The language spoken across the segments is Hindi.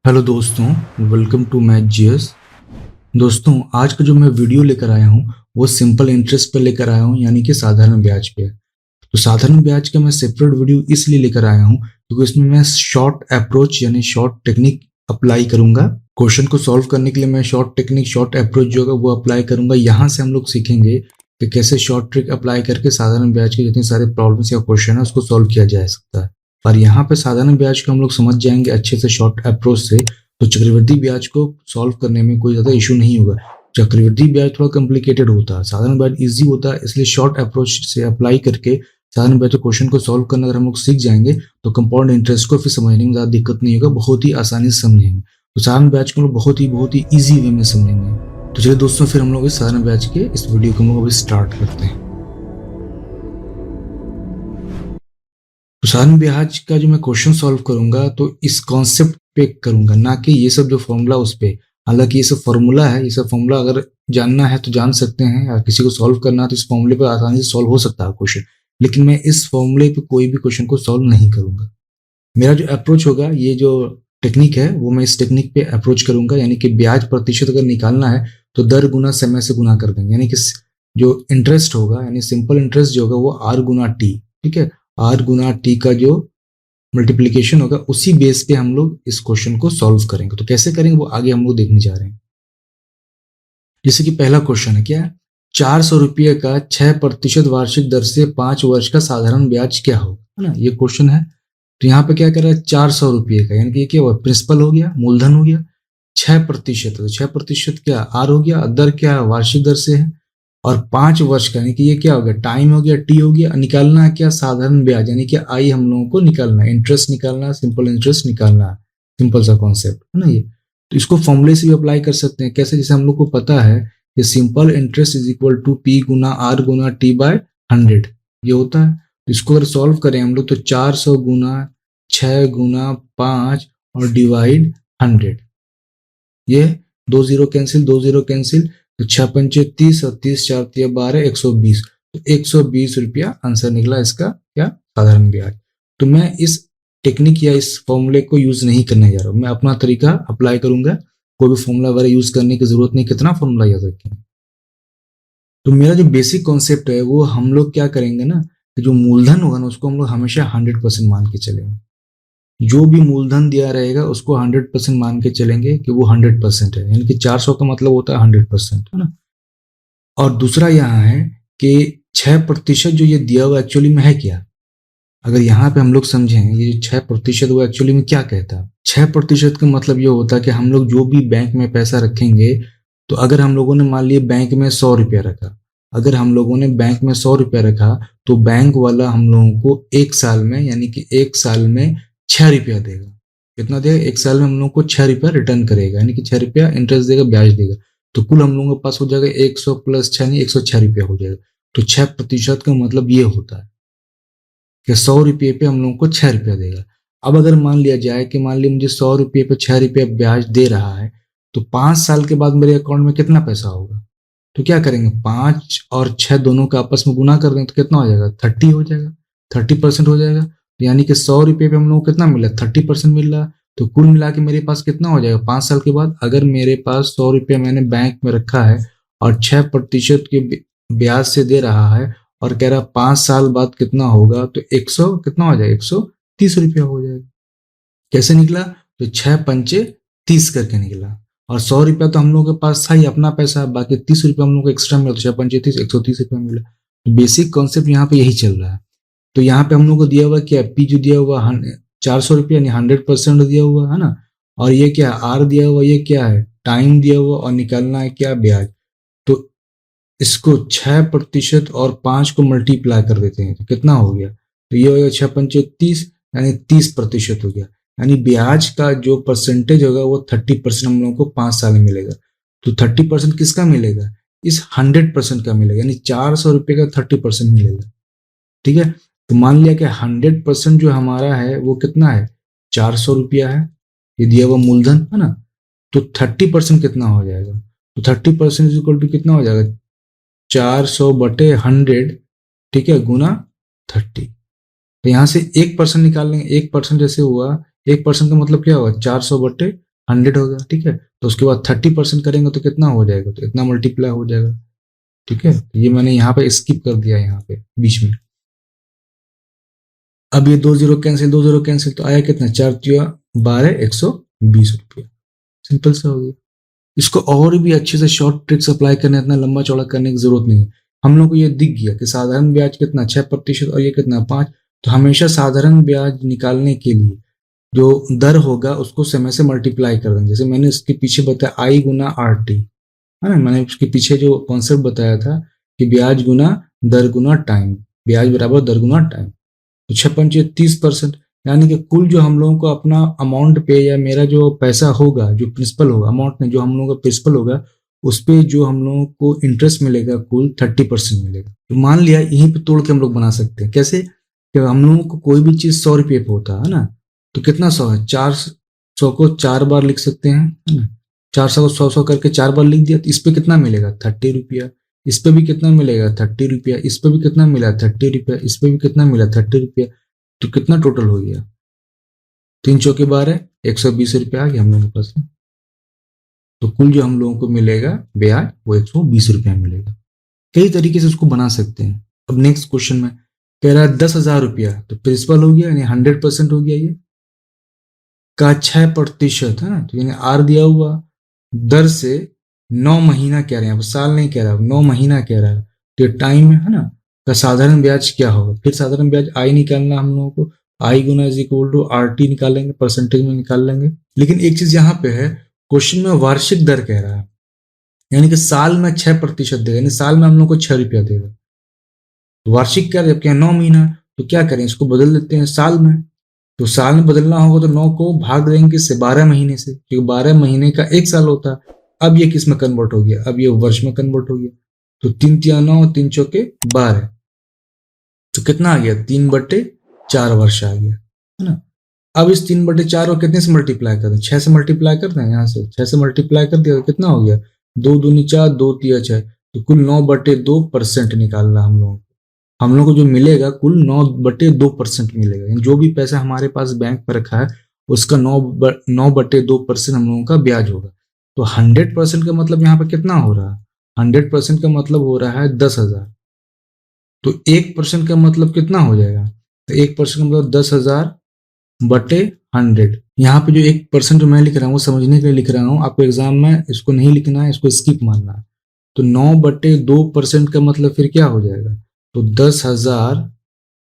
हेलो दोस्तों, वेलकम टू मैथ जीएस। दोस्तों, आज का जो मैं वीडियो लेकर आया हूँ वो सिंपल इंटरेस्ट पे लेकर आया हूँ, यानी कि साधारण ब्याज पे। तो साधारण ब्याज का मैं सेपरेट वीडियो इसलिए लेकर आया हूँ क्योंकि इसमें मैं शॉर्ट अप्रोच यानी शॉर्ट टेक्निक अप्लाई करूंगा। क्वेश्चन को सॉल्व करने के लिए मैं शॉर्ट टेक्निक शॉर्ट अप्रोच जो होगा वो अप्लाई करूंगा। यहाँ से हम लोग सीखेंगे कि कैसे शॉर्ट ट्रिक अप्लाई करके साधारण ब्याज के जितने सारे प्रॉब्लम्स या क्वेश्चन है उसको सॉल्व किया जा सकता है। पर यहाँ पे साधारण ब्याज को हम लोग समझ जाएंगे अच्छे से शॉर्ट अप्रोच से, तो चक्रवृद्धि ब्याज को सॉल्व करने में कोई ज्यादा इशू नहीं होगा। चक्रवृद्धि ब्याज थोड़ा कॉम्प्लिकेटेड होता है, साधारण ब्याज इजी होता है, इसलिए शॉर्ट अप्रोच से अप्लाई करके साधारण ब्याज के क्वेश्चन को सॉल्व करना अगर हम लोग सीख जाएंगे तो कंपाउंड इंटरेस्ट को फिर समझने में ज्यादा दिक्कत नहीं होगा, बहुत ही आसानी से समझेंगे। तो साधारण ब्याज को हम लोग बहुत ही ईजी वे में समझेंगे। तो चलिए दोस्तों, फिर हम लोग इस साधारण ब्याज के इस वीडियो को हम लोग अभी स्टार्ट करते हैं। तो साधारण ब्याज का जो मैं क्वेश्चन सॉल्व करूंगा तो इस कॉन्सेप्ट पे करूंगा, ना कि ये सब जो फॉर्मूला उस पे। हालांकि ये सब फॉर्मूला है, ये सब फॉर्मूला अगर जानना है तो जान सकते हैं, या किसी को सॉल्व करना है तो इस फॉर्मूले पे आसानी से सॉल्व हो सकता है क्वेश्चन। लेकिन मैं इस फॉर्मूले पे कोई भी क्वेश्चन को सॉल्व नहीं करूंगा। मेरा जो अप्रोच होगा, ये जो टेक्निक है वो मैं इस टेक्निक पे अप्रोच करूंगा, यानी कि ब्याज प्रतिशत अगर निकालना है तो दर गुना समय से गुना कर देंगे, यानी कि जो इंटरेस्ट होगा यानी सिंपल इंटरेस्ट जो होगा वो आर गुना टी। ठीक है, आर गुना टी का जो मल्टीप्लीकेशन होगा उसी बेस पे हम लोग इस क्वेश्चन को सॉल्व करेंगे। तो कैसे करेंगे वो आगे हम लोग देखने जा रहे हैं। जैसे कि पहला क्वेश्चन है, क्या 400 रुपये का 6% वार्षिक दर से 5 वर्ष का साधारण ब्याज क्या होगा, है ना, ये क्वेश्चन है। तो यहाँ पे क्या कर रहा है, 400 रुपये का, यानी कि क्या हुआ, प्रिंसिपल हो गया, मूलधन हो गया। 6%, तो 6% क्या आर हो गया, दर क्या वार्षिक दर से है, और 5 वर्ष का यानी कि ये क्या हो गया, टाइम हो गया, टी हो गया। निकालना है क्या, साधारण ब्याज, यानी कि आई हम लोगों को निकालना है, इंटरेस्ट निकालना है, सिंपल इंटरेस्ट निकालना है। सिंपल सा कॉन्सेप्ट है ना ये। तो इसको फॉर्मूले से भी अप्लाई कर सकते हैं। कैसे, जैसे हम लोग को पता है कि simple interest is equal to P गुना आर गुना टी बाय 100, ये होता है। तो इसको अगर सॉल्व करें हम लोग तो 400 गुना 6 गुना 5 और डिवाइड 100, ये 2 0 कैंसिल, 2 0 कैंसिल, तो 6 पंचे 30 और 30 4 12, 120। तो 120 रुपया आंसर निकला इसका, क्या, साधारण ब्याज। तो मैं इस टेक्निक या इस फॉर्मूले को यूज नहीं करने जा रहा हूँ, मैं अपना तरीका अप्लाई करूंगा। कोई भी फॉर्मूला वगैरह यूज करने की जरूरत नहीं, कितना फॉर्मूला याद रखें। तो मेरा जो बेसिक कॉन्सेप्ट है वो हम लोग क्या करेंगे ना, कि जो मूलधन होगा ना उसको हम लोग हमेशा 100% मान के चलेंगे। जो भी मूलधन दिया रहेगा उसको 100% मान के चलेंगे कि वो 100% है, यानी कि 400 का मतलब होता है 100%, है ना। और दूसरा यहाँ है कि 6% जो ये दिया हुआ एक्चुअली में है क्या। अगर यहाँ पे हम लोग समझें ये 6% वो एक्चुअली में क्या कहता है। 6% का मतलब ये होता है कि हम लोग जो भी बैंक में पैसा रखेंगे, तो अगर हम लोगों ने मान लिया बैंक में 100 रुपया रखा, अगर हम लोगों ने बैंक में 100 रुपया रखा तो बैंक वाला हम लोगों को 1 साल में, यानी कि 1 साल में 6 रुपया देगा। कितना देगा, 1 साल में हम लोग को 6 रुपया रिटर्न करेगा, यानी कि 6 रुपया इंटरेस्ट देगा, ब्याज देगा। तो कुल हम लोगों के पास हो जाएगा 100 प्लस 6 नहीं 106 रुपया हो जाएगा। तो 6% का मतलब ये होता है कि 100 रुपये पे हम लोगों को 6 रुपया देगा। अब अगर मान लिया जाए कि मान लिया मुझे 100 रुपये पे 6 रुपया ब्याज दे रहा है, तो 5 साल के बाद मेरे अकाउंट में कितना पैसा होगा। तो क्या करेंगे, 5 और 6 दोनों का आपस में गुना कर देंगे तो कितना हो जाएगा, 30 हो जाएगा, 30% हो जाएगा। तो यानी कि 100 रुपये पे हम लोग को कितना मिला, 30% मिल रहा है। तो कुल मिला के मेरे पास कितना हो जाएगा 5 साल के बाद, अगर मेरे पास 100 रुपया मैंने बैंक में रखा है और 6% के ब्याज से दे रहा है, और कह रहा 5 साल बाद कितना होगा, तो 100 कितना हो जाएगा, 130 रुपया हो जाएगा। कैसे निकला, तो 6 पंचे 30 करके निकला। और 100 रुपया तो हम लोगों के पास था ही अपना पैसा, बाकी 30 रुपया हम लोग को एक्स्ट्रा मिला, तो 6 पंचे 30, 130 रुपया मिला। तो बेसिक कॉन्सेप्ट यहाँ पे यही चल रहा है। तो यहाँ पे हम लोग को दिया हुआ क्या, पी जो दिया हुआ 400 रुपया यानी 100% दिया हुआ है ना, और ये क्या आर दिया हुआ, ये क्या है, टाइम दिया हुआ, और निकालना है क्या, ब्याज। तो इसको 6% और 5 को मल्टीप्लाई कर देते हैं तो कितना हो गया, तो ये हो गया 6 पंचे 30, यानी 30% हो गया। यानी ब्याज का जो परसेंटेज होगा वो 30% हम लोगों को 5 साल में मिलेगा। तो 30% किसका मिलेगा, इस 100% का मिलेगा, यानी 400 रुपये का 30% मिलेगा। ठीक है, तो मान लिया कि 100% जो हमारा है वो कितना है, 400 रुपया है, ये दिया हुआ मूलधन है ना। तो 30% कितना हो जाएगा, तो 30% इज इक्वल टू कितना हो जाएगा, 400/100, ठीक है, गुना 30। तो यहाँ से 1% निकाल लेंगे, 1% जैसे हुआ, 1% का मतलब क्या हुआ, 400/100, 100 हो गया, ठीक है। तो उसके बाद 30% करेंगे तो कितना हो जाएगा, तो इतना मल्टीप्लाई हो जाएगा, ठीक है। ये मैंने यहाँ पे स्किप कर दिया, यहाँ पे बीच में। अब ये 2 जीरो कैंसिल, 2 जीरो कैंसिल, तो आया कितना, 4×12 120 रुपया। सिंपल सा हो गया। इसको और भी अच्छे से शॉर्ट ट्रिक्स अप्लाई करने, इतना लंबा चौड़ा करने की जरूरत नहीं है। हम लोग को ये दिख गया कि साधारण ब्याज कितना 6% और ये कितना 5। तो हमेशा साधारण ब्याज निकालने के लिए जो दर होगा उसको समय से मल्टीप्लाई कर देंगे। जैसे मैंने इसके पीछे बताया आई गुना आर टी, है ना। मैंने उसके पीछे जो कॉन्सेप्ट बताया था कि ब्याज गुना दर गुना टाइम, ब्याज बराबर दर गुना टाइम। तो 6×30%, यानी कि कुल जो हम लोगों को अपना अमाउंट पे, या मेरा जो पैसा होगा, जो प्रिंसिपल होगा, अमाउंट में जो हम लोगों का प्रिंसिपल होगा, उस पे जो हम लोगों को इंटरेस्ट मिलेगा कुल 30% मिलेगा। तो मान लिया यहीं पे तोड़ के हम लोग बना सकते हैं। कैसे, कि हम लोगों को कोई भी चीज 100 रुपये पे होता है ना, तो कितना 100 है, 400 को 4 बार लिख सकते हैं, है ना। 400 को 100 करके 4 बार लिख दिया, तो इस पे कितना मिलेगा 30 रुपया। इस पे भी कितना मिलेगा 30 रुपया। इस पे भी कितना मिला 30 रुपया। इस पे भी कितना मिला 30 रुपया। तो कितना टोटल हो गया, 3×4=12, 120 रुपया आ गया हम लोगों के पास। तो कुल जो हम लोगों को मिलेगा ब्याज वो 120 रुपया मिलेगा। कई तरीके से उसको बना सकते हैं। अब नेक्स्ट क्वेश्चन में कह रहा है 10,000 रुपया, तो प्रिंसिपल हो गया यानी 100% हो गया ये का 6% है ना। तो यानी आर दिया हुआ, दर से 9 महीना कह रहे हैं, अब साल नहीं कह रहा, 9 महीना कह रहा है। तो टाइम है ना, का साधारण ब्याज क्या होगा। फिर साधारण ब्याज आई निकालना हम लोगों को, आई गुना is equal to R T निकालेंगे, परसेंटेज में निकाल लेंगे। लेकिन एक चीज यहाँ पे है, क्वेश्चन में वार्षिक दर कह रहा है, यानी कि साल में 6% देगा, यानी साल में हम लोग को 6 रुपया देगा। तो वार्षिक क्या, जबकि 9 महीना, तो क्या करें, इसको बदल देते हैं साल में। तो साल में बदलना होगा तो 9 को भाग देंगे इससे 12 महीने से, क्योंकि 12 महीने का एक साल होता है। अब ये किस में कन्वर्ट हो गया, अब ये वर्ष में कन्वर्ट हो गया। तो 3×9, 3×4=12, तो कितना आ गया 3/4 वर्ष आ गया, है ना। अब इस 3/4 को कितने से मल्टीप्लाई कर दें, 6 से मल्टीप्लाई करते हैं, यहाँ से 6 से मल्टीप्लाई कर दिया तो कितना हो गया 2×2=4, 2×3=6। तो कुल 9/2% निकालना हम लोगों को। हम लोग को जो मिलेगा कुल 9/2% मिलेगा, यानी जो भी पैसा हमारे पास बैंक में रखा है उसका 9/2% हम लोगों का ब्याज होगा। तो 100% का मतलब यहाँ पे कितना हो रहा है, 100% का मतलब हो रहा है 10,000। तो 1% का मतलब कितना हो जाएगा, तो 1% का मतलब 10,000/100। यहाँ पे जो 1% जो मैं लिख रहा हूँ वो समझने के लिए लिख रहा हूँ, आपको एग्जाम में इसको नहीं लिखना है, इसको स्किप मानना है। तो 9/2% का मतलब फिर क्या हो जाएगा, तो 10,000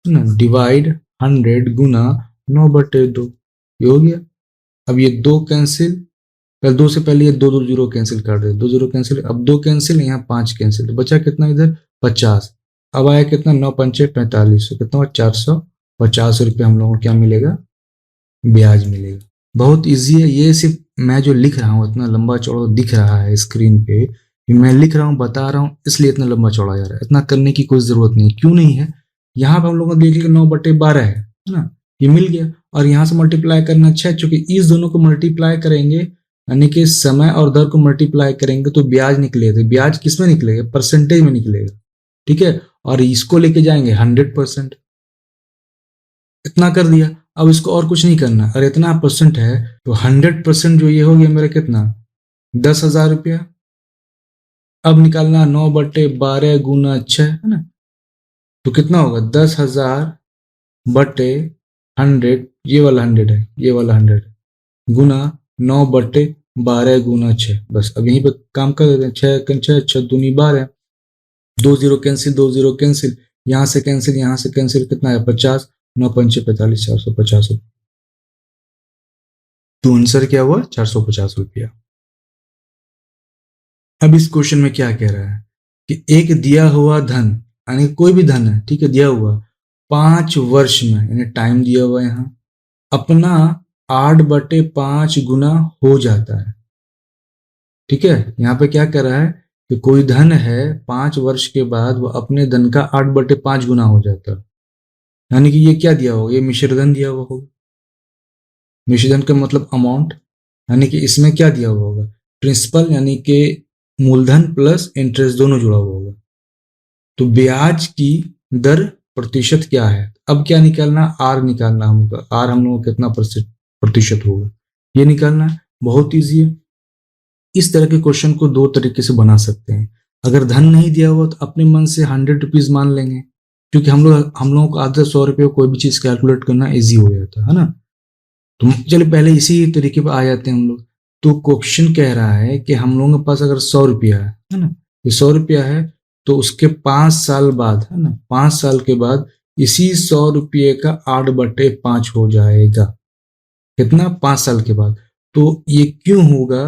ना डिवाइड 100 गुना 9/2, ये हो गया। अब ये 2 कैंसिल, पहले 2 से पहले ये 2 कैंसिल कर दे, 2 कैंसिल, अब 2 कैंसिल, यहाँ 5 कैंसिल, तो बचा कितना इधर 50। अब आया कितना 9×5=45, तो कितना 450 रुपये हम लोगों को क्या मिलेगा, ब्याज मिलेगा। बहुत इजी है ये, सिर्फ मैं जो लिख रहा हूँ इतना लंबा चौड़ा दिख रहा है स्क्रीन पे, मैं लिख रहा हूँ बता रहा हूँ इसलिए इतना लंबा चौड़ा जा रहा है। इतना करने की कोई जरूरत नहीं, क्यों नहीं है। यहाँ पे हम लोग देख लिया 9/12 है ना, ये मिल गया। और यहाँ से मल्टीप्लाई करना 6, चूंकि इस दोनों को मल्टीप्लाई करेंगे, यानी कि समय और दर को मल्टीप्लाई करेंगे तो ब्याज निकलेगा। ब्याज किस में निकलेगा, परसेंटेज में निकलेगा, ठीक है। और इसको लेके जाएंगे 100%, इतना कर दिया। अब इसको और कुछ नहीं करना, अरे इतना परसेंट है तो 100% जो ये हो गया मेरा कितना 10,000 रुपया। अब निकालना 9/12 गुना 6, है ना। तो कितना होगा 10,000/100, ये वाला 100 है, ये वाला 100 गुना 9/12 गुना 6। बस अब यहीं पर काम कर देते हैं, 6×6=12, 2 0 कैंसिल, 2 0 कैंसिल, यहाँ से कैंसिल, यहाँ से कैंसिल, कितना है 50, 9×5=45, 450। तो आंसर क्या हुआ 450 रुपया। अब इस क्वेश्चन में क्या कह रहा है कि एक दिया हुआ धन, यानी कोई भी धन है, ठीक है, दिया हुआ 5 वर्ष में, यानी टाइम दिया हुआ यहाँ, अपना 8/5 गुना हो जाता है, ठीक है। यहाँ पे क्या कर रहा है कि कोई धन है 5 वर्ष के बाद वो अपने धन का 8/5 गुना हो जाता है। यानी कि ये क्या दिया होगा, ये मिश्रधन दिया हुआ होगा। मिश्रधन का मतलब अमाउंट, यानी कि इसमें क्या दिया हुआ होगा, प्रिंसिपल, यानी कि मूलधन प्लस इंटरेस्ट दोनों जुड़ा हुआ होगा। तो ब्याज की दर प्रतिशत क्या है, अब क्या निकालना, आर निकालना हमको। आर हम लोग कितना प्रतिशत होगा ये निकालना है। बहुत ईजी है। इस तरह के क्वेश्चन को दो तरीके से बना सकते हैं। अगर धन नहीं दिया हुआ तो अपने मन से 100 रुपीज मान लेंगे, क्योंकि हम लोगों को आधे 100 रुपये कोई भी चीज कैलकुलेट करना इजी हो जाता है ना। तो चलिए पहले इसी तरीके पर आ जाते हैं हम लोग। तो क्वेश्चन कह रहा है कि हम लोगों के पास अगर 100 रुपया है ना, ये 100 रुपया है, तो उसके 5 साल बाद है ना, 5 साल के बाद इसी 100 रुपये का 8/5 हो जाएगा। कितना? 5 साल के बाद। तो ये क्यों होगा?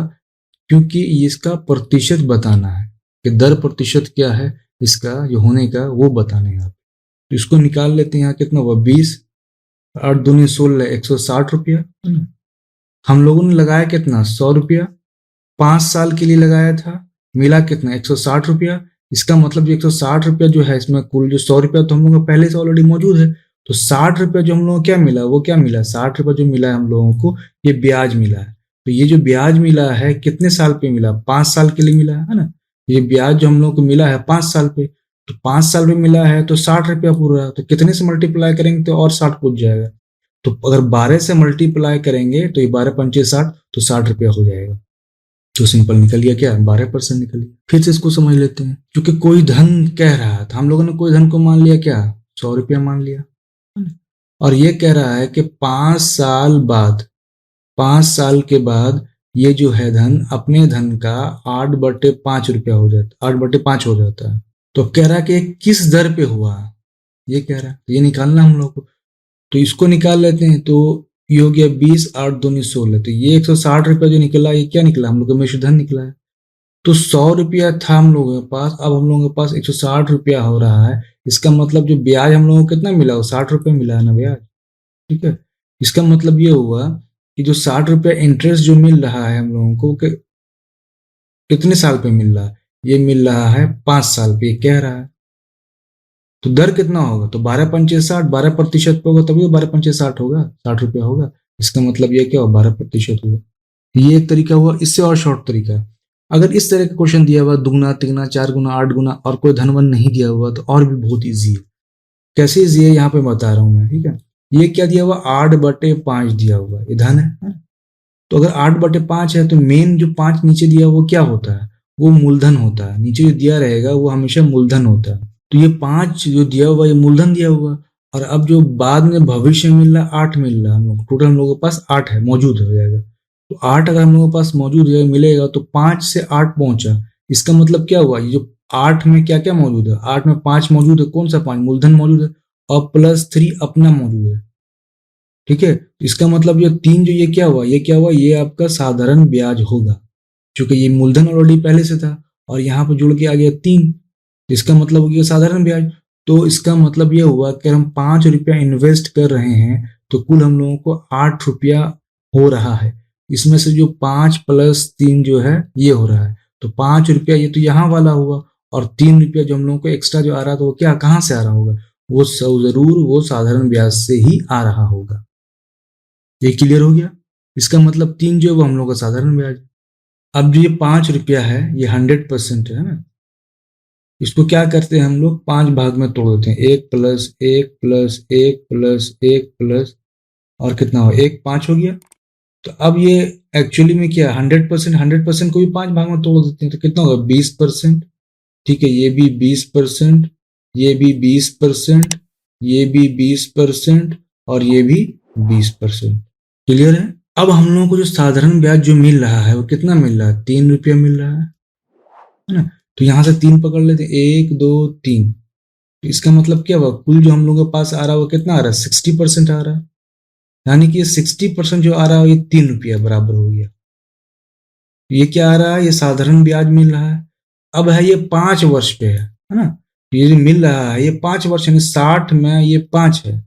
क्योंकि इसका प्रतिशत बताना है कि दर प्रतिशत क्या है इसका जो होने का, वो बताने हैं आप। तो इसको निकाल लेते हैं। यहाँ कितना हुआ? 20, 8 दूनी 16, 160 रुपया है ना। हम लोगों ने लगाया कितना? 100 रुपया, 5 साल के लिए लगाया था, मिला कितना? 160 रुपया। इसका मतलब 160 रुपया जो है इसमें कुल जो 100 रुपया तो हम लोगों का पहले से ऑलरेडी मौजूद है। तो 60 रुपया जो हम लोगों को क्या मिला, वो क्या मिला? 60 रुपया जो मिला है हम लोगों को, ये ब्याज मिला है। तो ये जो ब्याज मिला है कितने साल पे मिला? 5 साल के लिए मिला है ना। ये ब्याज जो हम लोगों को मिला है 5 साल पे, तो 5 साल में मिला है तो 60 रुपया पूरा, तो कितने से मल्टीप्लाई करेंगे तो और 60 पूछ जाएगा। तो अगर 12 से मल्टीप्लाई करेंगे तो ये 12×5 = 60, तो 60 रुपया हो जाएगा। तो सिंपल निकल गया क्या? 12% निकल गया। फिर से इसको समझ लेते हैं। क्योंकि कोई धन कह रहा था, हम लोगों ने कोई धन को मान लिया क्या? 100 रुपया मान लिया। और ये कह रहा है कि 5 साल बाद, 5 साल के बाद ये जो है धन, अपने धन का 8/5 रुपया हो जाता, 8/5 हो जाता है। तो कह रहा है कि किस दर पे हुआ, ये कह रहा है। तो ये निकालना हम लोग को। तो इसको निकाल लेते हैं। तो ये हो गया 20, 8 दूनी 16। तो ये 160 रुपया जो निकला, ये क्या निकला? हम लोग का मिश्रधन निकला है। तो 100 रुपया था हम लोगों के पास, अब हम लोगों के पास 160 रुपया हो रहा है। इसका मतलब जो ब्याज हम लोगों को कितना मिला? वो 60 रुपया मिला है ना ब्याज। ठीक है। इसका मतलब ये हुआ कि जो 60 रुपया इंटरेस्ट जो मिल रहा है हम लोगों को, कितने साल पे मिल रहा है? ये मिल रहा है 5 साल पे, ये कह रहा है। तो दर कितना होगा? तो 12×5 = 60, 12% पे होगा तभी तो 12×5 = 60 होगा, 60 रुपया होगा। इसका मतलब ये क्या हुआ? 12% होगा। ये एक तरीका हुआ। इससे और शॉर्ट तरीका, अगर इस तरह का क्वेश्चन दिया हुआ 2 गुना, 3 गुना, 4 गुना, 8 गुना और कोई धन वन नहीं दिया हुआ, तो और भी बहुत ईजी है। कैसे ईजी है यहाँ पे बता रहा हूँ मैं। ठीक है। ये क्या दिया हुआ? 8/5 दिया हुआ, ये धन है। तो अगर 8/5 है तो मेन जो 5 नीचे दिया वो क्या होता है? वो मूलधन होता है। नीचे जो दिया रहेगा वो हमेशा मूलधन होता है। तो ये 5 जो दिया हुआ, ये मूलधन दिया हुआ। और अब जो बाद में भविष्य में मिल रहा है 8 मिल रहा है हम लोग, टोटल हम लोगों के पास 8 है, मौजूद हो जाएगा। तो 8 अगर हम लोगों के पास मौजूद है, मिलेगा, तो 5 से 8 पहुंचा। इसका मतलब क्या हुआ? ये जो 8 में क्या क्या मौजूद है? 8 में 5 मौजूद है। कौन सा 5? मूलधन मौजूद है, और +3 अपना मौजूद है। ठीक है। इसका मतलब ये 3 जो ये क्या हुआ? ये क्या हुआ? ये आपका साधारण ब्याज होगा, क्योंकि ये मूलधन ऑलरेडी पहले से था और यहाँ पे जुड़ के आ गया 3। इसका मतलब हो गया साधारण ब्याज। तो इसका मतलब ये हुआ कि हम 5 रुपया इन्वेस्ट कर रहे हैं तो कुल हम लोगों को 8 रुपया हो रहा है। इसमें से जो 5 + 3 जो है ये हो रहा है, तो 5 रुपया ये तो यहाँ वाला हुआ, और 3 रुपया जो हम लोगों को एक्स्ट्रा जो आ रहा था वो क्या, कहाँ से आ रहा होगा? वो जरूर वो साधारण ब्याज से ही आ रहा होगा। ये क्लियर हो गया। इसका मतलब 3 जो है वो हम लोग का साधारण ब्याज। अब जो ये 5 रुपया है ये 100% है ना। इसको क्या करते हैं हम लोग? 5 भाग में तोड़ देते हैं। 1 + 1 + 1 + 1 प्लस, और कितना हो? 1, 5 हो गया। तो अब ये एक्चुअली में क्या, 100% को भी 5 भाग में तोड़ देते हैं तो कितना होगा? 20%। ठीक है। ये भी 20%, ये भी 20%, ये भी 20%, और ये भी 20%। क्लियर है। अब हम लोगों को जो साधारण ब्याज जो मिल रहा है वो कितना मिल रहा है? 3 रुपया मिल रहा है ना। तो यहां से 3 पकड़ लेते हैं, 1, 2, 3। तो इसका मतलब क्या हुआ? कुल जो हम लोगों के पास आ रहा है वो कितना आ रहा है? 60% आ रहा है। यानी कि ये 60% जो आ रहा है ये 3 रुपया बराबर हो गया। ये क्या आ रहा है? ये साधारण ब्याज मिल रहा है। अब है ये 5 वर्ष पे है ना। ये जो मिल रहा है ये 5 वर्ष, यानी 60 में ये 5 है।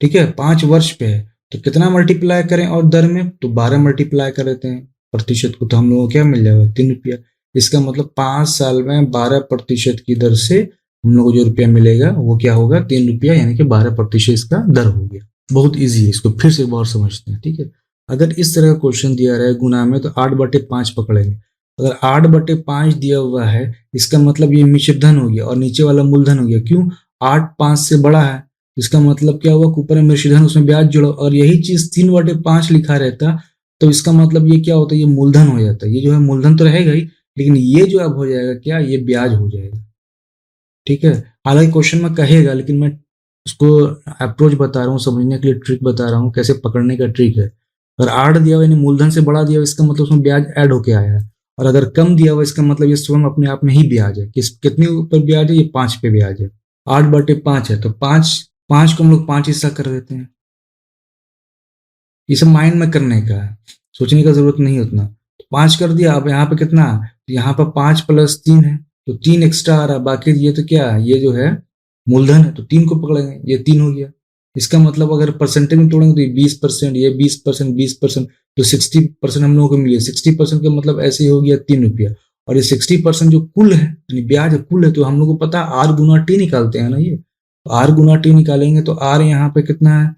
ठीक है। 5 वर्ष पे है तो कितना मल्टीप्लाई करें और दर में? तो 12 मल्टीप्लाई कर देते हैं प्रतिशत को, तो हम लोगों को क्या मिल जाएगा? 3 रुपया। इसका मतलब 5 साल में 12% की दर से हम लोग को जो रुपया मिलेगा वो क्या होगा? 3 रुपया, यानी कि 12% इसका दर हो गया। बहुत ईजी है। इसको फिर से एक बार समझते हैं। ठीक है। अगर इस तरह का क्वेश्चन दिया रहा है गुना में, तो 8/5 पकड़ेंगे। अगर 8/5 दिया हुआ है, इसका मतलब ये मिश्रधन हो गया और नीचे वाला मूलधन हो गया। क्यों? 8 5 से बड़ा है। इसका मतलब क्या हुआ? ऊपर में मिश्रधन, उसमें ब्याज जोड़ो, और यही चीज 3/5 लिखा रहता तो इसका मतलब ये क्या होता है, ये मूलधन हो जाता है। ये जो है मूलधन तो रहेगा ही, लेकिन ये जो अब हो जाएगा क्या, ये ब्याज हो जाएगा। ठीक है, हालांकि क्वेश्चन में कहेगा, लेकिन मैं उसको अप्रोच बता रहा हूँ, समझने के लिए ट्रिक बता रहा हूँ, कैसे पकड़ने का ट्रिक है। अगर 8 दिया हुआ यानी मूलधन से बड़ा दिया हुआ, इसका मतलब उसमें ब्याज ऐड होके आया है। और अगर कम दिया हुआ, इसका मतलब ये स्वयं अपने आप में ही ब्याज है। कितने ऊपर ब्याज है, ये 5 पे ब्याज है। 8/5 है, तो 5 को हम लोग 5 हिस्सा कर देते हैं। ये सब माइंड में करने का है, सोचने का जरूरत नहीं उतना। तो 5 कर दिया। अब यहाँ पे कितना, तो यहाँ पर 5 + 3 है, तो 3 एक्स्ट्रा आ रहा है। बाकी ये तो क्या है, ये जो है मूलधन है, तो 3 को पकड़ेंगे, ये 3 हो गया। इसका मतलब अगर परसेंटेज में तोड़ेंगे तो ये 20%, ये 20%, 20%, तो 60% हम लोगों को मिले। 60% का मतलब ऐसे ही हो गया 3 रुपया। और ये 60% जो कुल है, यानी ब्याज कुल है, तो हम लोग को पता है R गुना T निकालते हैं ना ये। तो R गुना T निकालेंगे तो R यहाँ पे कितना है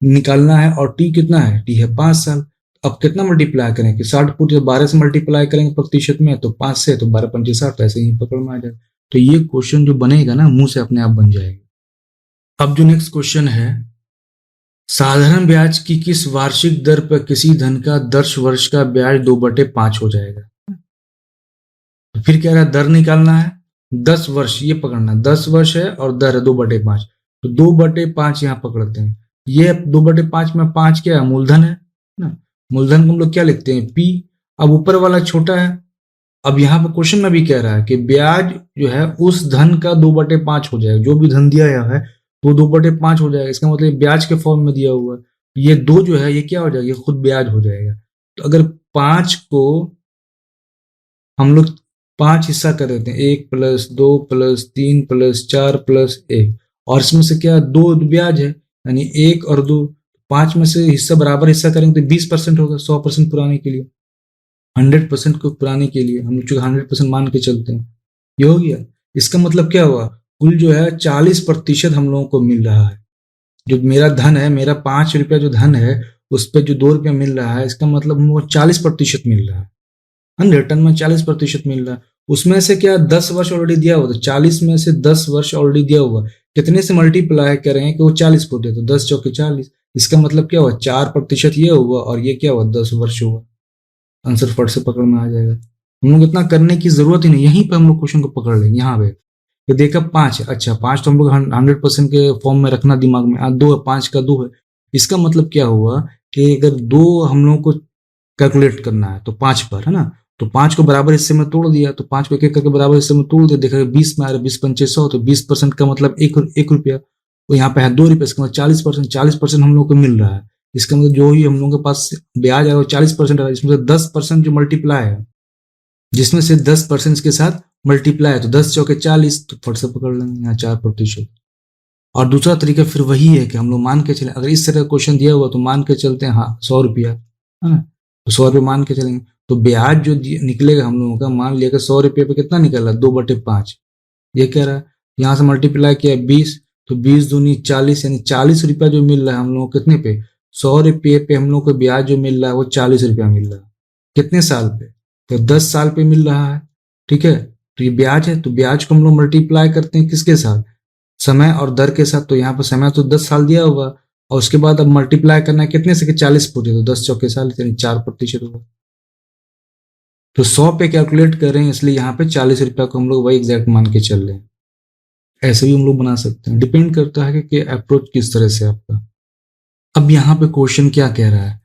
निकालना है, और टी कितना है, टी है 5 साल। अब कितना मल्टीप्लाई करें कि 60 फुट 12 से मल्टीप्लाई करेंगे प्रतिशत में, तो 5 से, तो 12×5 = 60, ऐसे ही पकड़ में आ जाए। तो ये क्वेश्चन जो बनेगा ना, मुंह से अपने आप बन जाएगा। अब जो नेक्स्ट क्वेश्चन है, साधारण ब्याज की किस वार्षिक दर पर किसी धन का 10 वर्ष का ब्याज 2/5 हो जाएगा। तो फिर क्या है, दर निकालना है। 10 वर्ष ये पकड़ना, 10 वर्ष है और दर है 2/5, तो 2/5 यहाँ पकड़ते हैं। ये 2/5 में 5 क्या है, मूलधन है ना। मूलधन को हम लोग क्या लिखते हैं, पी। अब ऊपर वाला छोटा है। अब यहाँ पर क्वेश्चन में भी कह रहा है कि ब्याज जो है उस धन का 2/5 हो जाएगा। जो भी धन दिया है तो 2/5 हो जाएगा। इसका मतलब ब्याज के फॉर्म में दिया हुआ है। ये 2 जो है ये क्या हो जाएगा, ये खुद ब्याज हो जाएगा। तो अगर 5 को हम लोग 5 हिस्सा कर देते हैं, 1 + 2 + 3 + 4 + 1, और इसमें से क्या 2 ब्याज है, यानी 1 और 2। 5 में से हिस्सा बराबर हिस्सा करेंगे तो 20% होगा, 100% पुराने के लिए, 100% को पुराने के लिए हम लोग जो 100% मान के चलते हैं, ये हो गया। इसका मतलब क्या हुआ, कुल जो है 40% हम लोगों को मिल रहा है। जो मेरा धन है, मेरा 5 रुपया जो धन है, उस पर जो 2 रुपया मिल रहा है, इसका मतलब हम लोग को 40% मिल रहा है। रिटर्न में 40% मिल रहा है। उसमें से क्या 10 वर्ष ऑलरेडी दिया हुआ, तो 40 में से 10 वर्ष ऑलरेडी दिया हुआ, कितने से मल्टीप्लाई करें कि वो 40 फुट है, तो 10 चौके 40। इसका मतलब क्या हुआ, 4% ये हुआ, और ये क्या हुआ, 10 वर्ष हुआ। आंसर फट से पकड़ में आ जाएगा। हम लोग इतना करने की जरूरत ही नहीं, यहीं पर हम लोग क्वेश्चन को पकड़ लेंगे। यहाँ पे तो देखा 5 है, अच्छा 5 तो हम लोग 100% के फॉर्म में रखना दिमाग में। 2 है, 5 का 2 है। इसका मतलब क्या हुआ कि अगर 2 हम लोग को कैलकुलेट करना है तो 5 पर है ना, तो 5 को बराबर हिस्से में तोड़ दिया, तो 5 को एक एक करके बराबर हिस्से में तोड़ दिया, देखा 20 में आ रहा है, 20×5 = 100, तो 20% का मतलब 1 रुपया। तो यहाँ पे है 2 रुपये, इसका मतलब 40%, 40% हम लोग को मिल रहा है। इसका मतलब जो ही हम लोगों के पास ब्याज है वो 40% आ रहा है। इसमें से 10% जो मल्टीप्लाई है, जिसमें से 10% के साथ मल्टीप्लाई है, तो 10 चौके 40, तो फट से पकड़ लेंगे यहाँ 4%। और दूसरा तरीका फिर वही है कि हम लोग मान के चले, अगर इस तरह का क्वेश्चन दिया हुआ तो मान के चलते हैं, हाँ 100 रुपया है ना, तो 100 रुपये मान के चलेंगे। तो ब्याज जो निकलेगा हम लोगों का, मान लिया कि 100 रुपये पे कितना निकला, 2/5। ये कह रहा है, यहाँ से मल्टीप्लाई किया 20, तो 20 दूनी 40, यानी 40 रुपया जो मिल रहा है हम लोग को कितने पे, 100 रुपये पे हम लोग को ब्याज जो मिल रहा है वो 40 रुपया मिल रहा है। कितने साल पे, तो 10 साल पे मिल रहा है। ठीक है, तो ये ब्याज है, तो ब्याज को हम लोग मल्टीप्लाई करते हैं किसके साथ, समय और दर के साथ। तो यहाँ पर समय तो 10 साल दिया हुआ, और उसके बाद अब मल्टीप्लाई करना है कितने से कि 40 पूरे, तो 10 चौके 40, यानी 4% होगा। तो 100 पे कैलकुलेट कर रहे हैं, इसलिए यहाँ पे 40 रुपया को हम लोग वही एग्जैक्ट मान के चल रहे हैं। ऐसे भी हम लोग बना सकते हैं, डिपेंड करता है कि अप्रोच किस तरह से आपका। अब यहाँ पे क्वेश्चन क्या कह रहा है,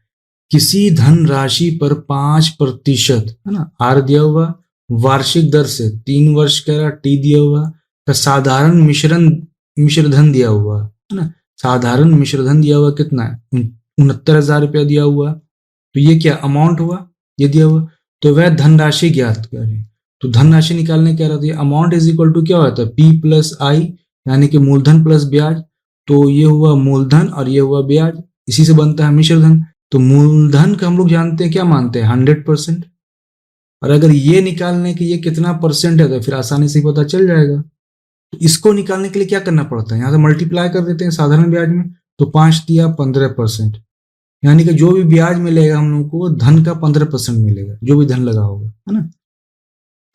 किसी धन राशि पर 5% है ना, आर दिया हुआ, वार्षिक दर से 3 वर्ष कह रहा, टी दिया हुआ, का साधारण मिश्र धन दिया हुआ है ना। साधारण मिश्र धन दिया हुआ कितना है, 69,000 रुपया दिया हुआ। तो ये क्या अमाउंट हुआ, ये दिया हुआ। तो वह धनराशि ज्ञात करें। तो धनराशि निकालने क्या रहती है, अमाउंट इज इक्वल टू क्या होता है, P+I, यानी कि मूलधन प्लस ब्याज। तो ये हुआ मूलधन और ये हुआ ब्याज, इसी से बनता है मिश्र धन। तो मूलधन का हम लोग जानते हैं, क्या मानते हैं, 100%। और अगर ये निकालने की ये कितना परसेंट है, तो फिर आसानी से पता चल जाएगा। तो इसको निकालने के लिए क्या करना पड़ता है, यहाँ से मल्टीप्लाई कर देते हैं साधारण ब्याज में, तो 5 दिया 15%, यानी कि जो भी ब्याज मिलेगा हम लोग को धन का 15% मिलेगा, जो भी धन लगा होगा, है ना।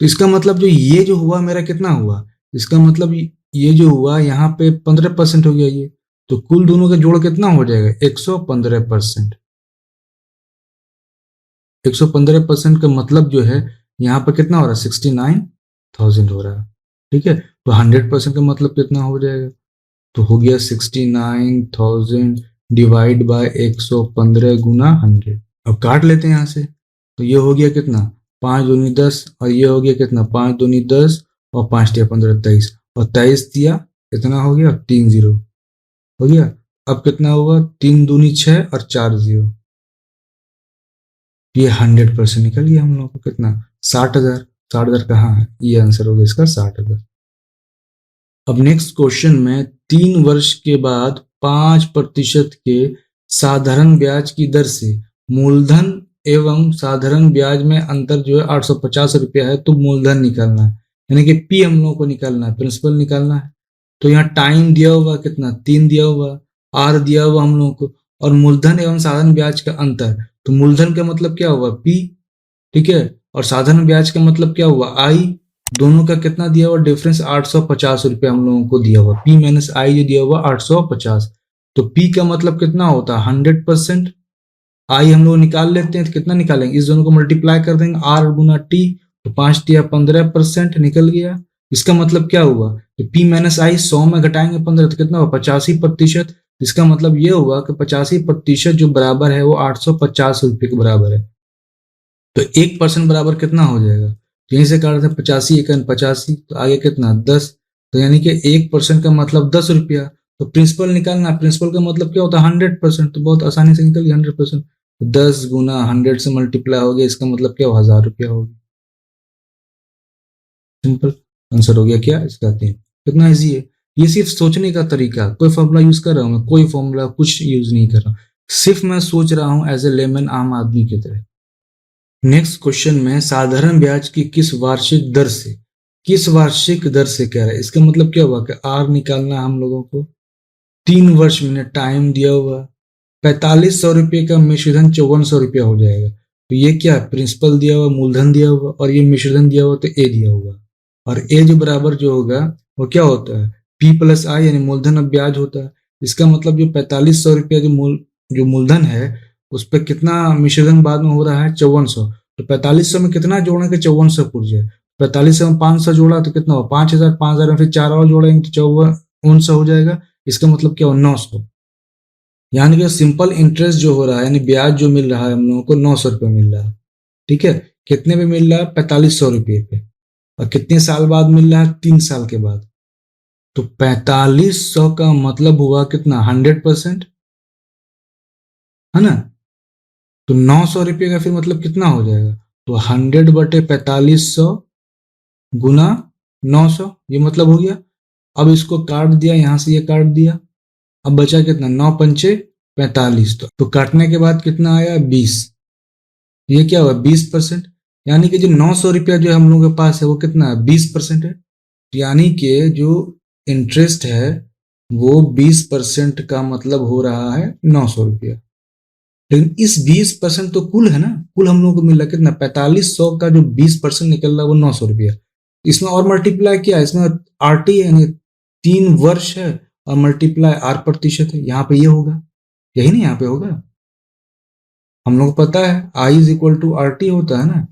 तो इसका मतलब जो ये जो हुआ मेरा कितना हुआ, इसका मतलब ये जो हुआ यहाँ पे 15% हो गया ये, तो कुल दोनों का जोड़ कितना हो जाएगा, 115%। 115% का मतलब जो है यहाँ पर कितना हो रहा है, 69,000 हो रहा है। ठीक है, तो 100% का मतलब कितना हो जाएगा, तो हो गया 69,000 डिवाइड बाय 115 गुना 100। अब काट लेते हैं यहाँ से, तो ये हो गया कितना, 5 दूनी 10, और ये हो गया कितना, 5 दूनी 10 और 5 दिया 15, 23, और 23 दिया कितना हो गया, 3 जीरो हो गया। अब कितना होगा, 3 दूनी 6 और 4 जीरो, ये 100% निकल गया हम लोग को कितना, 60,000। 60,000 कहाँ है, ये आंसर होगा इसका 60,000। अब नेक्स्ट क्वेश्चन में 3 वर्ष के बाद 5% के साधारण ब्याज की दर से मूलधन एवं साधारण ब्याज में अंतर जो है 850 रुपया है, तो मूलधन निकालना है, यानी कि पी हम लोगों को निकालना है, प्रिंसिपल निकालना है। तो यहाँ टाइम दिया हुआ कितना, 3 दिया हुआ, आर दिया हुआ हम लोगों को, और मूलधन एवं साधारण ब्याज का अंतर, तो मूलधन का मतलब क्या हुआ, पी, ठीक है, और साधारण ब्याज का मतलब क्या हुआ, आई। दोनों का कितना दिया हुआ डिफरेंस, 850 रुपया हम लोगों को दिया हुआ, पी माइनस आई जो दिया हुआ 850। तो पी का मतलब कितना होता है, 100%। आई हम लोग निकाल लेते हैं, तो कितना निकालेंगे, इस दोनों को मल्टीप्लाई कर देंगे, आर गुना टी, तो 5 × 15% निकल गया। इसका मतलब क्या हुआ, तो पी माइनस आई 100 में घटाएंगे 15, तो कितना हुआ, 85%। इसका मतलब ये हुआ कि 85% जो बराबर है वो 850 रुपये के बराबर है। तो 1% बराबर कितना हो जाएगा, तो यहीं से काट रहे 85 एकन 85, तो आगे कितना 10, तो यानी कि 1% का मतलब 10 रुपया। तो प्रिंसिपल निकालना, प्रिंसिपल का मतलब क्या होता है, 100%, तो बहुत आसानी से निकल गया 100%। तो 10 गुना 100 से मल्टीप्लाई हो गया, इसका मतलब क्या हो, 1000 रुपया हो गया। सिंपल आंसर हो गया क्या इसका, 3। कितना ईजी है, ये सिर्फ सोचने का तरीका, कोई फॉर्मूला यूज कर रहा हूँ मैं, कोई फॉर्मूला कुछ यूज नहीं कर रहा, सिर्फ मैं सोच रहा हूँ एज ए लेमन, आम आदमी की तरह। नेक्स्ट क्वेश्चन में साधारण ब्याज की किस वार्षिक दर से कह रहा है, इसका मतलब क्या हुआ कि आर निकालना है हम लोगों को। 3 वर्ष में टाइम दिया हुआ, 4500 रुपये का मिश्रधन 5400 रुपया हो जाएगा। तो ये क्या है, प्रिंसिपल दिया हुआ, मूलधन दिया हुआ, और ये मिश्रधन दिया हुआ, तो ए दिया हुआ, और ए जो बराबर जो होगा वो क्या होता है, पी प्लस आई, यानी मूलधन अब ब्याज होता है। इसका मतलब जो 4500 रुपया जो मूलधन है, उस पर कितना मिश्रधन बाद में हो रहा है, 5400। तो 4500 में कितना जोड़ेंगे, 5400 पुर जाए, 4500 में 500 जोड़ा तो कितना हो, 5000, 5000 में फिर 4 और जोड़ेंगे तो 5400 हो जाएगा। इसका मतलब क्या हो, 900। यानी कि सिंपल इंटरेस्ट जो हो रहा है, यानी ब्याज जो मिल रहा है हम लोगों को, 900 रुपये मिल रहा है। ठीक है, कितने पे मिल रहा है, 4500 रुपये पे, और कितने साल बाद मिल रहा है, 3 साल के बाद। तो 4500 का मतलब हुआ कितना, 100%, है ना। तो 900 रुपये का फिर मतलब कितना हो जाएगा, तो 100/4500 गुना 900, ये मतलब हो गया। अब इसको काट दिया, यहां से ये काट दिया, अब बचा कितना, 9×5 = 45। तो काटने के बाद कितना आया, 20। ये क्या हुआ, 20%। यानी कि जो 900 रुपया जो हम लोगों के पास है वो कितना है, 20% है। यानी कि जो इंटरेस्ट है वो 20% का मतलब हो रहा है 900 रुपया। लेकिन इस 20% तो कुल है ना, कुल हम लोगों को मिल रहा है कितना, 4500 का जो 20% निकल रहा है वो 900 रुपया। इसमें और मल्टीप्लाई किया, इसमें आर टी है, यानी 3 वर्ष है, और मल्टीप्लाई आर प्रतिशत है, यहाँ पे ये होगा, यही नहीं यहाँ पे होगा। हम लोग को पता है I is equal to R T होता है ना,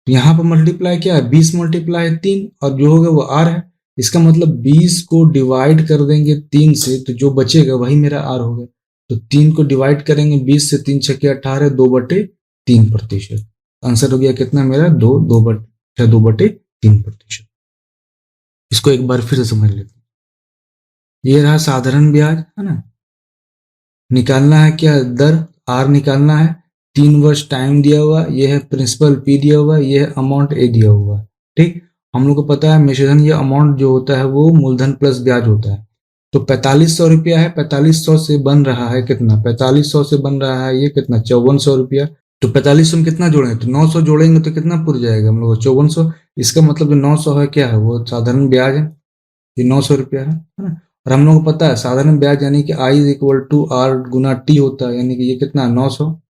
तो यहाँ पर मल्टीप्लाई क्या है, 20 मल्टीप्लाई 3, और जो होगा वो आर है। इसका मतलब 20 को डिवाइड कर देंगे 3 से, तो जो बचेगा वही मेरा आर होगा। तो 3 को डिवाइड करेंगे 20 से, 3 छक्के 18, 2/3%। आंसर हो गया कितना मेरा, 2/3%। इसको एक बार फिर से समझ लेते हैं। ये रहा साधारण ब्याज, है ना। निकालना है क्या, दर, आर निकालना है। 3 वर्ष टाइम दिया हुआ, ये है प्रिंसिपल पी दिया हुआ, ये है अमाउंट ए दिया हुआ। ठीक, हम लोग को पता है मिश्रधन या अमाउंट जो होता है वो मूलधन प्लस ब्याज होता है। तो 4500 रुपया है, 4500 से बन रहा है कितना, 4500 से बन रहा है ये कितना, 5400 रुपया। तो 4500 में कितना जोड़ेंगे, तो 900 जोड़ेंगे तो कितना पुर जाएगा हम लोग, 5400। इसका मतलब जो 900 है क्या है, वो साधारण ब्याज है, ये 900 रुपया है ना। और हम लोग को पता है साधारण ब्याज यानी कि I is equal to R गुना टी होता है, यानी कि ये कितना है, 900।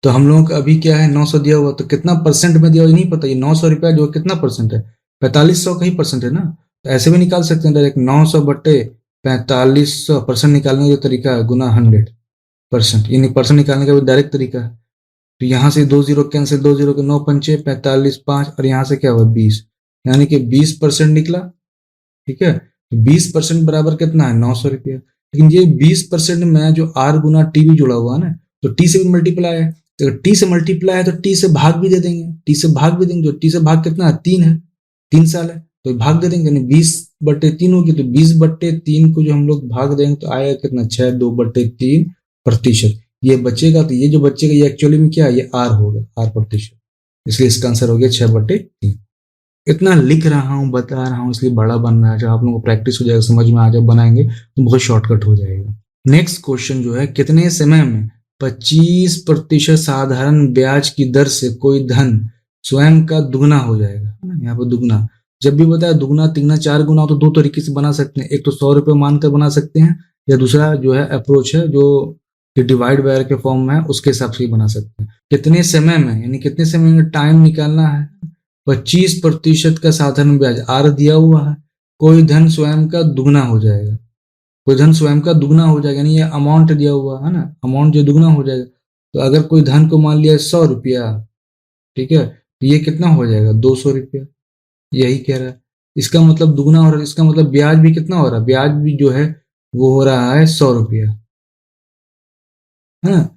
तो हम लोगों का अभी क्या है, 900 दिया हुआ, तो कितना परसेंट में दिया हुआ ये नहीं पता, ये 900 रुपया जो कितना परसेंट है, 4500 का ही परसेंट है ना। तो ऐसे भी निकाल सकते हैं डायरेक्ट, 900/4500 परसेंट निकालने का जो तरीका है, गुना 100%, यानी परसेंट निकालने का भी डायरेक्ट तरीका है। तो यहाँ से 2 जीरो कैंसिल, 2 जीरो के 9 पंचे 45 5, और यहाँ से क्या हुआ 20, यानी कि 20% निकला। ठीक है, तो 20% बराबर कितना है 900 रुपया। लेकिन ये 20% में जो आर गुना टी भी जुड़ा हुआ है ना, तो टी से भी मल्टीप्लाई है, तो अगर टी से मल्टीप्लाई है तो टी से भाग भी दे देंगे, टी से भाग भी देंगे। जो टी से भाग कितना है 3 है, 3 साल है, तो भाग दे देंगे, यानी 20/3 होगी। तो 20/3 को जो हम लोग भाग देंगे तो आएगा कितना 6, 2/3%। ये बचेगा, तो ये जो बचेगा ये एक्चुअली में क्या है, ये आर होगा, R%। इसलिए इसका आंसर हो गया 6/3। इतना लिख रहा हूँ, बता रहा हूँ, इसलिए बड़ा बन रहा है। जब आप लोगों को प्रैक्टिस हो जाएगा, समझ में आ जाए, बनाएंगे तो बहुत शॉर्टकट हो जाएगा। नेक्स्ट क्वेश्चन जो है, कितने समय में 25% साधारण ब्याज की दर से कोई धन स्वयं का दुगना हो जाएगा। यहाँ पर दुगना, जब भी बताया दुगना, तिगुना, 4 गुना हो तो 2 तरीके से बना सकते हैं। एक तो 100 रुपये मानकर बना सकते हैं, या दूसरा जो है अप्रोच है जो डिवाइड बाय के फॉर्म में है, उसके हिसाब से ही बना सकते हैं। कितने समय में, यानी कितने समय में टाइम निकालना है। 25% का साधारण ब्याज आर दिया हुआ है, कोई धन स्वयं का दुगना हो जाएगा। कोई धन स्वयं का दुगना हो जाएगा, यानी ये अमाउंट दिया हुआ है ना, अमाउंट जो दुगना हो जाएगा। तो अगर कोई धन को मान लिया 100 रुपया, ठीक है, तो ये कितना हो जाएगा 200 रुपया। यही कह रहा है, इसका मतलब दुगना हो रहा है, इसका मतलब ब्याज भी कितना हो रहा है, ब्याज भी जो है वो हो रहा है 100 रुपया, है ना।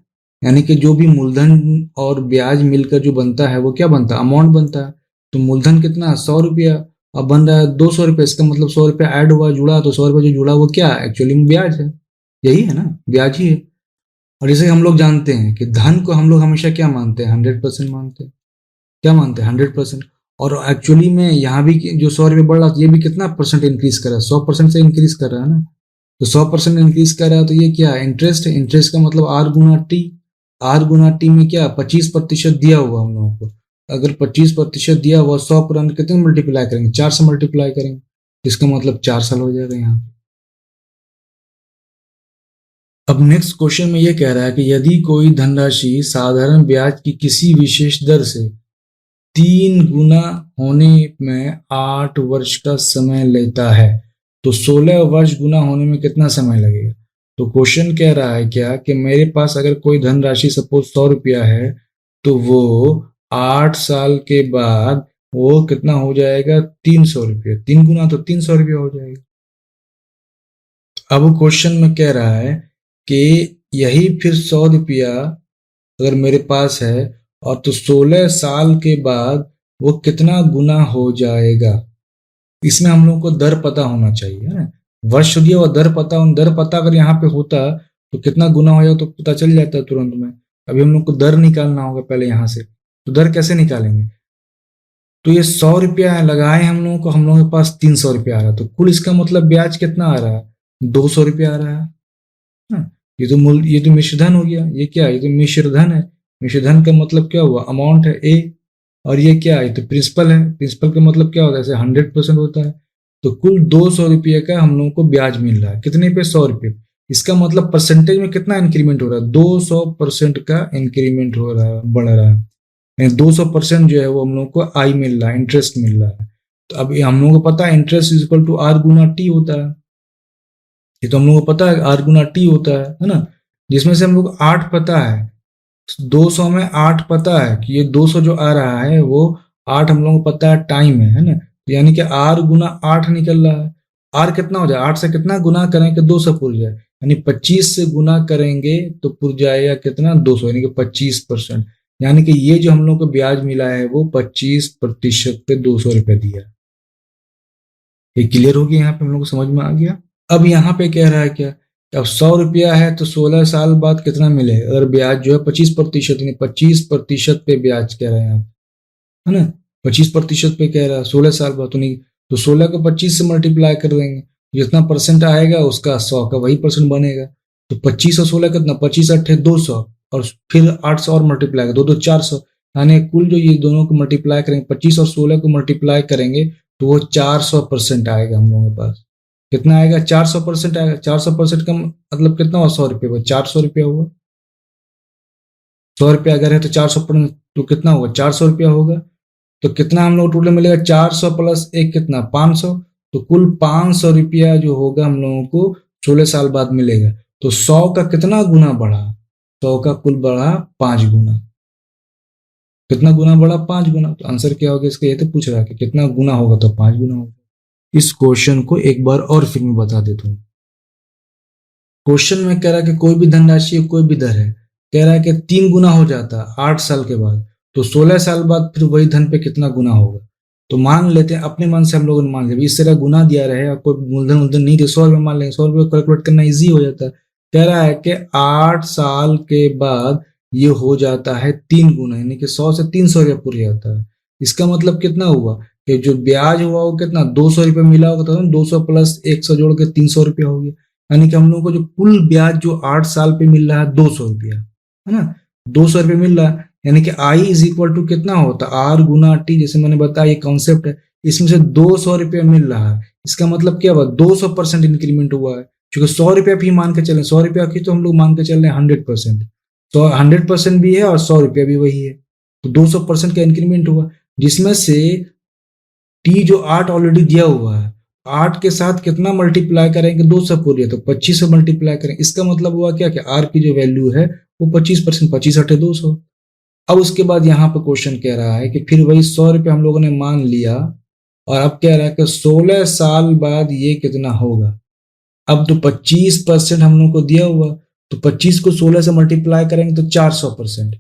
यानी कि जो भी मूलधन और ब्याज मिलकर जो बनता है वो क्या बनता है, अमाउंट बनता है। तो मूलधन कितना है 100 रुपया, अब बन रहा है 200 रुपया, इसका मतलब 100 रुपया ऐड हुआ, जुड़ा, तो 100 रुपया जो जुड़ा वो क्या है, एक्चुअली में ब्याज है। यही है ना, ब्याज ही है। और जैसे हम लोग जानते हैं कि धन को हम लोग हमेशा क्या मानते हैं, 100% मानते हैं। क्या मानते हैं, 100%। और एक्चुअली में यहाँ भी जो 100 रुपये बढ़ रहा है, ये भी कितना परसेंट इंक्रीज कर रहा है, 100% से इंक्रीज कर रहा है ना। तो 100% इंक्रीज कर रहा है, तो ये क्या है, इंटरेस्ट है। इंटरेस्ट का मतलब आर गुना टी, आर गुना टी में क्या 25% दिया हुआ हम लोगों को। अगर 25% दिया हुआ, 100 पर कितने मल्टीप्लाई करेंगे, 4 से मल्टीप्लाई करेंगे, इसका मतलब 4 साल हो जाएगा यहाँ। अब नेक्स्ट क्वेश्चन में ये कह रहा है कि यदि कोई धनराशि साधारण ब्याज की किसी विशेष दर से 3 गुना होने में 8 वर्ष का समय लेता है, तो 16 वर्ष गुना होने में कितना समय लगेगा। तो क्वेश्चन कह रहा है क्या कि मेरे पास अगर कोई धनराशि सपोज 100 रुपया है, तो वो 8 साल के बाद वो कितना हो जाएगा 300 रुपया। 3 गुना तो 300 रुपया हो जाएगा। अब क्वेश्चन में कह रहा है कि यही फिर 100 रुपया अगर मेरे पास है, और तो 16 साल के बाद वो कितना गुना हो जाएगा। इसमें हम लोग को दर पता होना चाहिए, है ना। वर्ष दिया हुआ, दर पता अगर यहाँ पे होता तो कितना गुना हो जाए तो पता चल जाता है तुरंत में। अभी हम लोग को दर निकालना होगा पहले यहाँ से। तो दर कैसे निकालेंगे, तो ये 100 रुपया लगाए हम लोगों को, हम लोगों के पास 300 रुपया आ रहा है, तो कुल इसका मतलब ब्याज कितना आ रहा है, 200 रुपया आ रहा है। हाँ, ये तो मिश्रधन हो गया। ये क्या है, ये तो मिश्रधन है। मिश्रधन का मतलब क्या हुआ, अमाउंट है ए, और ये क्या है, ये तो प्रिंसिपल है। प्रिंसिपल का मतलब क्या होता है, जैसे 100% होता है। तो कुल 200 रुपये का हम लोगों को ब्याज मिल रहा है, कितने पे, 100 रुपये। इसका मतलब परसेंटेज में कितना इंक्रीमेंट हो रहा है, 200% का इंक्रीमेंट हो रहा है, बढ़ रहा है। 200% जो है वो हम लोग को आई मिल रहा है, इंटरेस्ट मिल रहा है। तो अब हम लोगों को पता है interest is equal to R गुना टी होता है। ये तो हम लोग को पता है आर गुना टी होता है ना। जिसमें से हम लोग 8 पता है, 200 में 8 पता है कि ये 200 जो आ रहा है वो 8 हम लोगों को पता है टाइम है ना। तो यानी कि आर गुना 8 निकल रहा है। आर कितना हो जाए, 8 से कितना गुना करें कि 200 पुर जाए, यानी 25 से गुना करेंगे तो पुर जाएगा कितना 200, यानी कि 25%। यानी कि ये जो हम लोग को ब्याज मिला है वो 25% पे 200 रुपये दिया। ये क्लियर हो गया, यहाँ पे हम लोग को समझ में आ गया। अब यहाँ पे कह रहा है क्या, अब 100 रुपया है तो 16 साल बाद कितना मिले, अगर ब्याज जो है 25%, यानी 25% पे ब्याज कह रहे हैं आप, है ना। 25% पे कह रहा है 16 साल बाद, तो नहीं तो 16 को 25 से मल्टीप्लाई कर देंगे, जितना परसेंट आएगा उसका 100 का वही परसेंट बनेगा। तो 25 और 16 कितना, 25 8 200, और फिर 800 और मल्टीप्लाई कर, 2 2 400, यानी कुल जो ये दोनों को मल्टीप्लाई करेंगे, 25 और 16 को मल्टीप्लाई करेंगे तो वो 400% आएगा हम लोगों के पास। कितना आएगा, 400% आएगा। 400% का मतलब कितना हुआ, 100 रुपये हुआ, 400 रुपया हुआ। 100 रुपया अगर है तो 400 पर तो कितना होगा, 400 रुपया होगा। तो कितना हम लोग टोटल मिलेगा, 400 प्लस 1 कितना, 500। तो कुल 500 रुपया जो होगा हम लोगों को 16 साल बाद मिलेगा। तो 100 का कितना गुना बढ़ा, 100 का कुल बढ़ा 5 गुना। कितना गुना बढ़ा? 5 गुना। तो आंसर क्या होगा इसका? ये तो पूछ रहा है कि कितना गुना होगा, तो 5 गुना होगा। इस क्वेश्चन को एक बार और फिर मैं बता देता हूँ। क्वेश्चन में कह रहा है कि कोई भी धनराशि कोई भी दर है, कह रहा है कि 3 गुना हो जाता है 8 साल के बाद, तो 16 साल बाद फिर वही धन पे कितना गुना होगा? तो मान लेते हैं, अपने मन से हम लोग मान लेते, इस तरह गुना दिया रहे और कोई मूलधन मूलधन नहीं दे, 100 रुपये मान लेंगे, 100 रुपये कैलकुलेट करना ईजी हो जाता है। कह रहा है कि 8 साल के बाद ये हो जाता है 3 गुना, यानी कि 100 से 300 रुपया पूरा जाता है। इसका मतलब कितना हुआ कि जो ब्याज हुआ वो कितना 200 रुपये मिला होगा, तो 200 प्लस 100 जोड़ के 300 रुपया हो गया। यानी कि हम लोगों को जो कुल ब्याज जो 8 साल पे मिल रहा है 200 रुपया, है ना, 200 रुपये मिल रहा है। यानी कि आई इज इक्वल टू कितना होता है? आर गुना टी, जैसे मैंने बताया ये कॉन्सेप्ट है। इसमें से 200 रुपया मिल रहा है, इसका मतलब क्या हुआ? 200% इंक्रीमेंट हुआ है। क्योंकि 100 रुपया भी मान के चले, 100 रुपया की तो हम लोग मान के चल रहे हैं 100%, तो 100% भी है और 100 रुपया भी वही है, तो 200% का इंक्रीमेंट हुआ। जिसमें से टी जो 8 ऑलरेडी दिया हुआ है, 8 के साथ कितना मल्टीप्लाई करेंगे? 200 पूरी है तो 25 से मल्टीप्लाई करेंगे। इसका मतलब हुआ क्या कि आर की जो वैल्यू है वो 25%, 25 हटे 200। अब उसके बाद यहाँ पे क्वेश्चन कह रहा है कि फिर वही 100 रुपये हम लोगों ने मान लिया, और अब कह रहा है कि 16 साल बाद ये कितना होगा? अब तो 25% हम लोग को दिया हुआ, तो 25 को 16 से मल्टीप्लाई करेंगे तो 400%।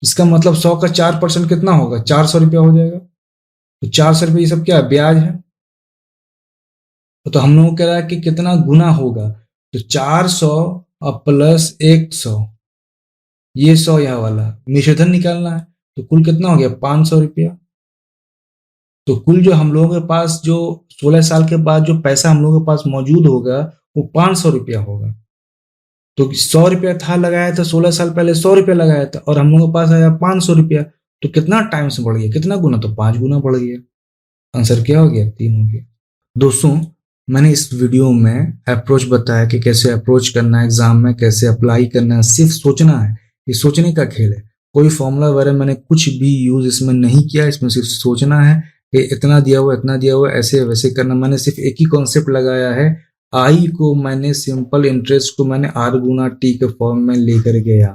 इसका मतलब 100 का 4% कितना होगा? 400 रुपया हो जाएगा। तो 400 रुपये ये सब क्या है? ब्याज है। तो हम लोग कह रहा है कि कितना गुना होगा? तो 400 और प्लस 100, ये 100 यहाँ वाला निषेधन निकालना है, तो कुल कितना हो गया? 500 रुपया। तो कुल जो हम लोगों के पास जो 16 साल के बाद जो पैसा हम लोगों के पास मौजूद होगा वो 500 रुपया होगा। तो 100 रुपया था लगाया था 16 साल पहले, 100 रुपया लगाया था, और हम लोगों के पास आया 500 रुपया। तो कितना टाइम से बढ़ गया? कितना गुना? तो 5 गुना बढ़ गया। आंसर क्या हो गया? 3 हो गया। दोस्तों, मैंने इस वीडियो में अप्रोच बताया कि कैसे अप्रोच करना है एग्जाम में, कैसे अप्लाई करना है। सिर्फ सोचना है, ये सोचने का खेल है। कोई फॉर्मूला वगैरह मैंने कुछ भी यूज इसमें नहीं किया। इसमें सिर्फ सोचना है कि इतना दिया हुआ, इतना दिया हुआ, ऐसे वैसे करना। मैंने सिर्फ एक ही कॉन्सेप्ट लगाया है, आई को मैंने सिंपल इंटरेस्ट को मैंने आर गुना टी के फॉर्म में लेकर गया।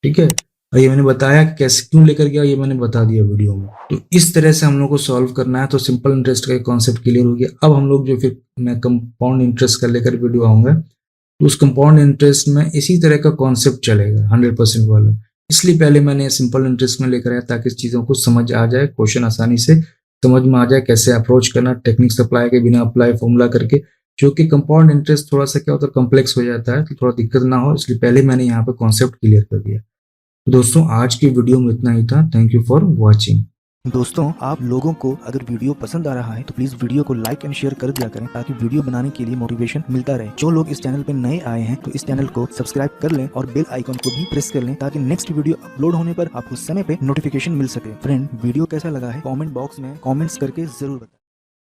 ठीक है, और ये मैंने बताया कि कैसे क्यों लेकर गया, ये मैंने बता दिया वीडियो में। तो इस तरह से हम लोग को सॉल्व करना है। तो सिंपल इंटरेस्ट का कॉन्सेप्ट क्लियर हो गया। अब हम लोग जो फिर मैं कंपाउंड इंटरेस्ट का लेकर वीडियो आऊंगा, तो उस कंपाउंड इंटरेस्ट में इसी तरह का कॉन्सेप्ट चलेगा 100% वाला। इसलिए पहले मैंने सिंपल इंटरेस्ट में लेकर आया ताकि इस चीज़ों को समझ आ जाए, क्वेश्चन आसानी से समझ में आ जाए, कैसे अप्रोच करना, टेक्निक्स अप्लाई के बिना अप्लाई फॉर्मूला करके। जो कि कंपाउंड इंटरेस्ट थोड़ा सा क्या होता है, कॉम्प्लेक्स हो जाता है, तो थोड़ा दिक्कत ना हो, इसलिए पहले मैंने यहाँ पे कॉन्सेप्ट क्लियर कर दिया। तो दोस्तों, आज की वीडियो में इतना ही था। Thank you for watching. दोस्तों, आप लोगों को अगर वीडियो पसंद आ रहा है तो प्लीज वीडियो को लाइक एंड शेयर कर दिया करें ताकि वीडियो बनाने के लिए मोटिवेशन मिलता रहे। जो लोग इस चैनल पे नए आए हैं तो इस चैनल को सब्सक्राइब कर लें और बेल आइकन को भी प्रेस कर लें ताकि नेक्स्ट वीडियो अपलोड होने पर आपको समय पे नोटिफिकेशन मिल सके। फ्रेंड, वीडियो कैसा लगा है कमेंट बॉक्स में कमेंट्स करके जरूर बताएं।